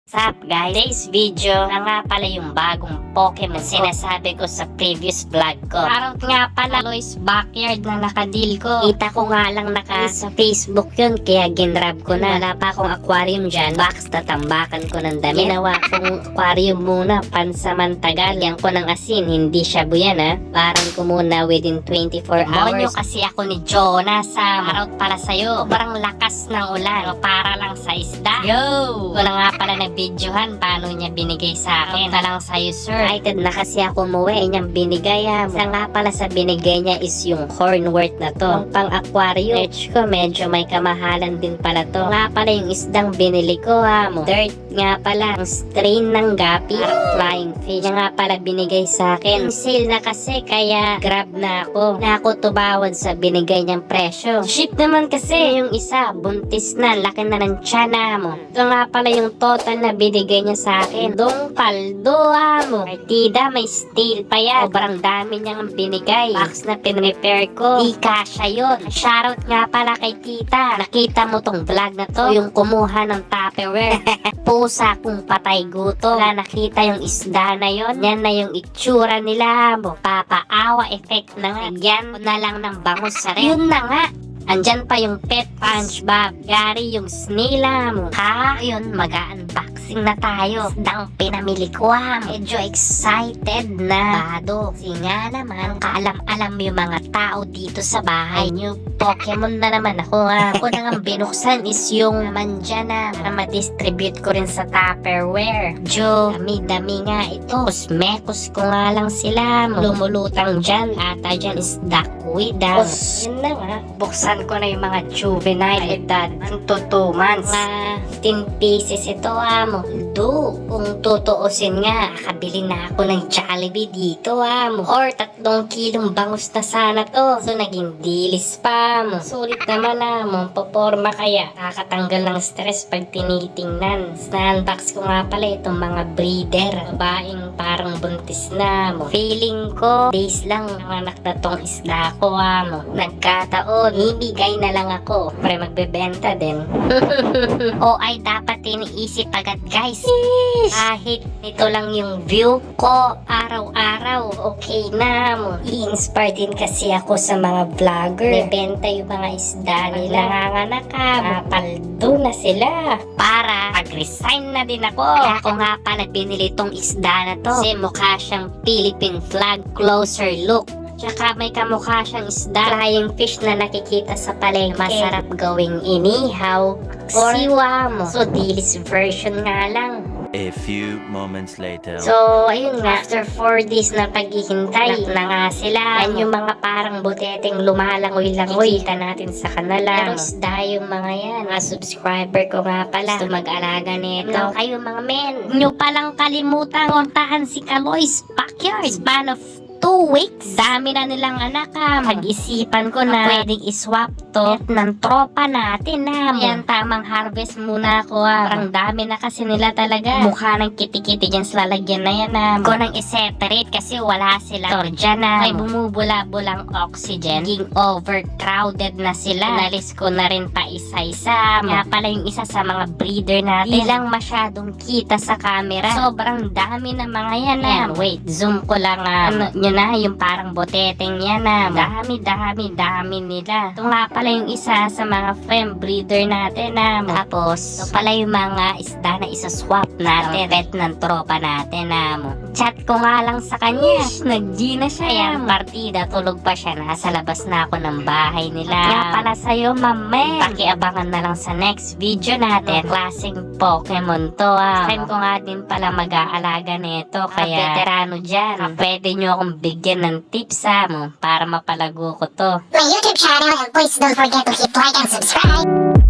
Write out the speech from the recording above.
What's up guys? Today's video na nga pala yung bagong Pokemon sinasabi ko sa previous vlog ko. Parang nga pala Lois Backyard na nakadil ko. Kita ko nga lang sa Facebook yun kaya ginrab ko na. Wala pa akong aquarium dyan. Box tatambakan ko ng dami. Ginawa kong aquarium muna pansamantagal. Yan ko ng asin. Hindi siya buyan ha. Parang ko muna within 24 hours. Monyo kasi ako ni Jonah sa Marout pala sa'yo. Parang lakas ng ulan. Para lang sa isda. Yo! Wala nga pala videohan paano niya binigay sa akin. Na lang sa'yo sir. Excited na kasi ako umuwi niyang binigay ha. Isa nga pala sa binigay niya is yung Hornwort na to. Yung pang aquarium. Search ko medyo may kamahalan din pala to. Nga pala yung isdang binili ko ha mo. Dirt nga pala. Ang strain ng gapi. Flying fish. Yung nga pala binigay sa akin. Yung sale na kasi kaya grab na ako. Na ako tubawad sa binigay niyang presyo. Ship naman kasi yung isa buntis na. Laki na ng tiyan mo. Ito nga pala yung total na binigay niya sa akin. Dong paldo mo. Partida, may steel pa yan. Sobrang dami niyang binigay. Box na pinrepair ko. Di kasha yun. Shoutout nga pala kay tita. Nakita mo tong vlog na to. Yung kumuha ng Tupperware. Pusa kung patay guto. Wala nakita yung isda na yun. Yan na yung itsura nila mo. Papaawa effect na nga. Yan na lang ng bangus sa rin. Yun na nga. Andyan pa yung pet SpongeBob. Gary yung snail mo. Ha? Yun, mag-unboxing na tayo. Isdang pinamili ko medyo excited na. Bado. Kasi nga naman, kaalam-alam yung mga tao dito sa bahay. New Pokemon na naman ako Ako na nga binuksan is yung naman dyan para ma-distribute ko rin sa Tupperware. Jo, dami-dami nga ito. Mekos ko nga lang sila. Lumulutang dyan. Ata dyan is duckweed. Yun na nga. Buksan ko na yung mga juvenile edad 1 to 2 months. 10 pieces ito mo. Kung tutuusin nga, kabili na ako ng Jollibee dito mo. Or 3 kilong bangus na sana to. So naging dilis pa mo. Sulit naman mo. Paporma kaya. Kakatanggal ng stress pag tinitingnan. Na-unbox ko nga pala itong mga breeder. Babaeng parang buntis na mo. Feeling ko, days lang nanganak na tong isda ko mo. Nagkataon, ibigay na lang ako. Pre magbebenta din. O ay dapat iniisip agad guys. Kahit ito lang yung view ko araw-araw, okay na mo. I-inspire din kasi ako sa mga vlogger. Bebenta yung mga isda nila. Nanganganak mapaldo na sila. Para mag-resign na din ako. Kaya ako nga pala binili tong isda na to. Kasi mukha siyang Philippine flag. Closer look. Tsaka may kamukha siyang isda. Flying fish na nakikita sa palengke. Masarap gawing inihaw. Siwa mo. So, dilis version nga lang. A few moments later. So, ayun nga. After 4 days na paghihintay, na nga sila. Yan yung mga parang buteteng lumalangoy-langoy. Kita natin sa kanila. Pero isda yung mga yan. Mga subscriber ko nga pala. Gusto mag-alaga nito. Kayo mga men. Nyo palang kalimutan. Kontahan si Kaloy's Backyard. Span of 2 weeks. Dami na nilang anak Pag-isipan ko na pwedeng iswap to ng tropa natin Yan, tamang harvest muna ako Parang dami na kasi nila talaga. Mukha ng kiti-kiti dyan sa lalagyan na yan Ko nang i-separate kasi wala sila dyan May bumubula-bulang oxygen. Naging overcrowded na sila. Nalis ko na rin pa isa-isa Kaya pala yung isa sa mga breeder natin. Di lang masyadong kita sa camera. Sobrang dami na mga yan Wait, zoom ko lang nyo na yung parang boteteng yan dami nila. Ito nga pala yung isa sa mga fem breeder natin Tapos ito pala yung mga isda na isa-swap natin. Pet ng tropa natin Chat ko nga lang sa kanya. Nag-G na siya partida, tulog pa siya. Nasa labas na ako ng bahay nila. Kaya pala sa'yo mame. Pakiabangan na lang sa next video natin. Klaseng Pokemon to Time ko nga din pala mag-aalaga nito. Kaya veterano dyan. Pwede nyo akong bigyan ng tips mo para mapalago ko to. My YouTube channel, and please don't forget to hit like and subscribe.